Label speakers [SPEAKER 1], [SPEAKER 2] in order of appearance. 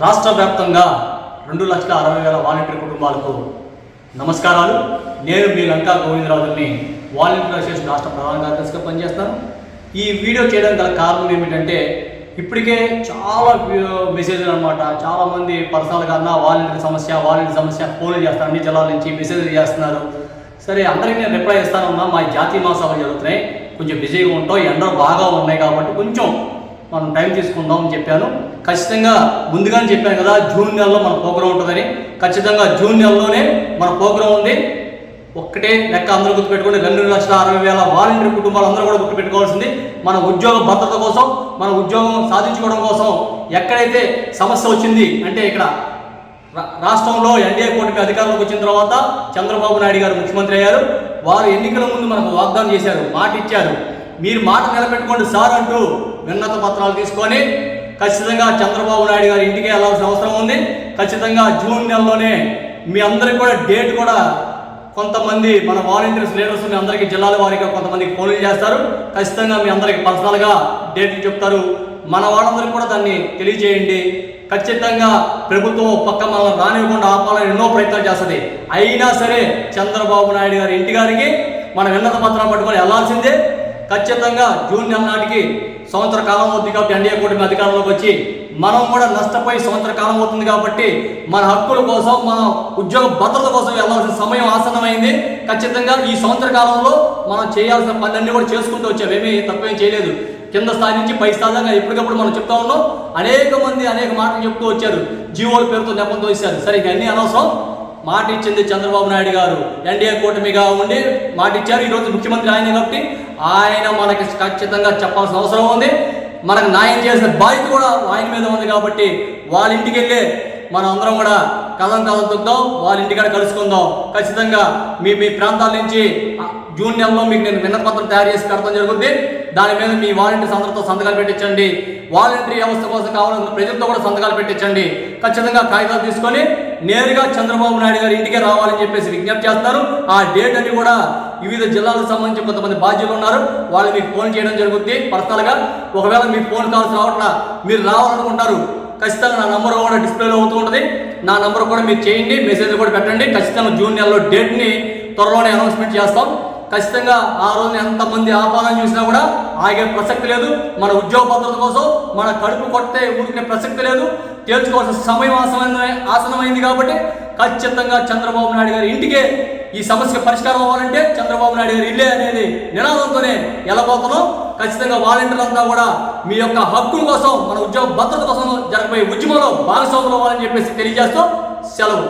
[SPEAKER 1] రాష్ట్ర వ్యాప్తంగా 2,60,000 వాలంటీర్ కుటుంబాలకు నమస్కారాలు. నేను మీ లంకా గోవిందరాజుని వాలంటీర్ అసోసియేషన్ రాష్ట్ర ప్రధాన కార్యదర్శిగా పనిచేస్తాను. ఈ వీడియో చేయడానికి గల కారణం ఏమిటంటే ఇప్పటికే చాలా మెసేజ్లు అనమాట. చాలామంది పర్సనల్గా అన్న వాలంటీర్ సమస్య ఫోన్లు చేస్తారు, అన్ని జిల్లాల నుంచి మెసేజ్లు చేస్తున్నారు. సరే, అందరికీ నేను రిప్లై ఇస్తానన్నా. మా జాతీయ మహాసభలు జరుగుతున్నాయి, కొంచెం బిజీగా ఉంటాం, ఎండలు బాగా ఉన్నాయి కాబట్టి కొంచెం మనం టైం తీసుకుందాం అని చెప్పాను. ఖచ్చితంగా ముందుగానే చెప్పాను కదా, జూన్ నెలలో మన ప్రోగ్రాం ఉంటుందని. ఖచ్చితంగా జూన్ నెలలోనే మన ప్రోగ్రాం ఉంది. ఒక్కటే లెక్క అందరూ గుర్తుపెట్టుకుని 2,60,000 వాలంటీర్ కుటుంబాలు అందరూ కూడా గుర్తుపెట్టుకోవాల్సింది. మన ఉద్యోగ భద్రత కోసం, మన ఉద్యోగం సాధించుకోవడం కోసం ఎక్కడైతే సమస్య వచ్చింది అంటే ఇక్కడ రాష్ట్రంలో ఎన్డీఏ కూటమి అధికారంలోకి వచ్చిన తర్వాత చంద్రబాబు నాయుడు గారు ముఖ్యమంత్రి అయ్యారు. వారు ఎన్నికల ముందు మనకు వాగ్దానం చేశారు, మాట ఇచ్చారు. మీరు మాట నిలబెట్టుకోండి సార్ అంటూ విన్నత పత్రాలు తీసుకొని ఖచ్చితంగా చంద్రబాబు నాయుడు గారి ఇంటికి వెళ్ళాల్సిన అవసరం ఉంది. ఖచ్చితంగా జూన్ నెలలోనే మీ అందరికి కూడా డేట్ కూడా కొంతమంది మన వాలంటీర్స్ లీడర్స్ మీ అందరికీ జిల్లాల వారీగా కొంతమందికి ఫోన్లు చేస్తారు. ఖచ్చితంగా మీ అందరికి పర్సనల్గా డేట్లు చెప్తారు. మన వాళ్ళందరికీ కూడా దాన్ని తెలియజేయండి. ఖచ్చితంగా ప్రభుత్వం పక్క మనం రానివ్వకుండా ఆపాలని ఎన్నో ప్రయత్నాలు చేస్తుంది. అయినా సరే చంద్రబాబు నాయుడు గారి ఇంటి గారికి మన విన్నత పత్రాలు పట్టుకొని వెళ్లాల్సిందే. ఖచ్చితంగా జూన్ నెల నాటికి సంవత్సర కాలం అవుతుంది కాబట్టి ఎన్డీఏ కూటమి అధికారంలోకి వచ్చి మనం కూడా నష్టపోయి సంవత్సర కాలం అవుతుంది కాబట్టి మన హక్కుల కోసం, మన ఉద్యోగ భద్రత కోసం వెళ్లాల్సిన సమయం ఆసన్నమైంది. ఖచ్చితంగా ఈ సంవత్సర కాలంలో మనం చేయాల్సిన పనులన్నీ కూడా చేసుకుంటూ వచ్చాం, ఏమీ తప్పేం చేయలేదు. కింద స్థాయి నుంచి పై స్థాయి దాకా ఎప్పటికప్పుడు మనం చెప్తా ఉన్నాం. అనేక మంది అనేక మాటలు చెప్తూ వచ్చారు, జీవోల పేరుతో నెపంతో ఇచ్చారు. సరే, ఇవన్నీ అనవసరం. మాట ఇచ్చింది చంద్రబాబు నాయుడు గారు, ఎన్డీఏ కూటమిగా ఉండి మాట ఇచ్చారు. ఈరోజు ముఖ్యమంత్రి ఆయన కాబట్టి ఆయన మనకి ఖచ్చితంగా చెప్పాల్సిన అవసరం ఉంది. మనకు న్యాయం చేసిన బాధ్యత కూడా ఆయన మీద ఉంది కాబట్టి వాళ్ళ ఇంటికి వెళ్ళి మనం అందరం కూడా కలం తొక్కుదాం, వాళ్ళ ఇంటికాడ కలుసుకుందాం. ఖచ్చితంగా మీ ప్రాంతాల నుంచి జూన్ నెలలో మీకు నేను విన్నపత్రం తయారు చేసి పెడతాం జరుగుతుంది. దాని మీద మీ వాలంటీర్స్ అందరితో సంతకాలు పెట్టించండి. వాలంటీర్ వ్యవస్థ కోసం కావాలన్న ప్రజలతో కూడా సంతకాలు పెట్టించండి. ఖచ్చితంగా కాగితాలు తీసుకొని నేరుగా చంద్రబాబు నాయుడు గారి ఇంటికే రావాలని చెప్పేసి విజ్ఞప్తి చేస్తారు. ఆ డేట్ అని కూడా వివిధ జిల్లాలకు సంబంధించి కొంతమంది బాధ్యులు ఉన్నారు, వాళ్ళు మీకు ఫోన్ చేయడం జరుగుతుంది పర్సనల్గా. ఒకవేళ మీకు ఫోన్ కాల్స్ రావట్లా, మీరు రావాలనుకుంటారు, ఖచ్చితంగా నా నంబర్ కూడా డిస్ప్లేలో అవుతూ ఉంటుంది. నా నంబర్ కూడా మీరు చేయండి, మెసేజ్ కూడా పెట్టండి. ఖచ్చితంగా జూన్ నెలలో డేట్ని త్వరలోనే అనౌన్స్మెంట్ చేస్తాం. ఖచ్చితంగా ఆ రోజున ఎంతమంది ఆపాలని చూసినా కూడా ఆగే ప్రసక్తి లేదు. మన ఉద్యోగ భద్రత కోసం మన కడుపు కొట్టే ఊరికే ప్రసక్తి లేదు. తేల్చుకోవాల్సిన సమయం ఆసనమైంది కాబట్టి ఖచ్చితంగా చంద్రబాబు నాయుడు గారి ఇంటికే ఈ సమస్య పరిష్కారం అవ్వాలంటే చంద్రబాబు నాయుడు గారి ఇల్లే అనేది నినాదంతోనే వెళ్ళబోతున్నాం. ఖచ్చితంగా వాలంటీర్లు అంతా కూడా మీ యొక్క హక్కుల కోసం, మన ఉద్యోగ భద్రత కోసం జరగబోయే ఉద్యమంలో భాగస్వాములు అవ్వాలని చెప్పేసి తెలియజేస్తూ సెలవు.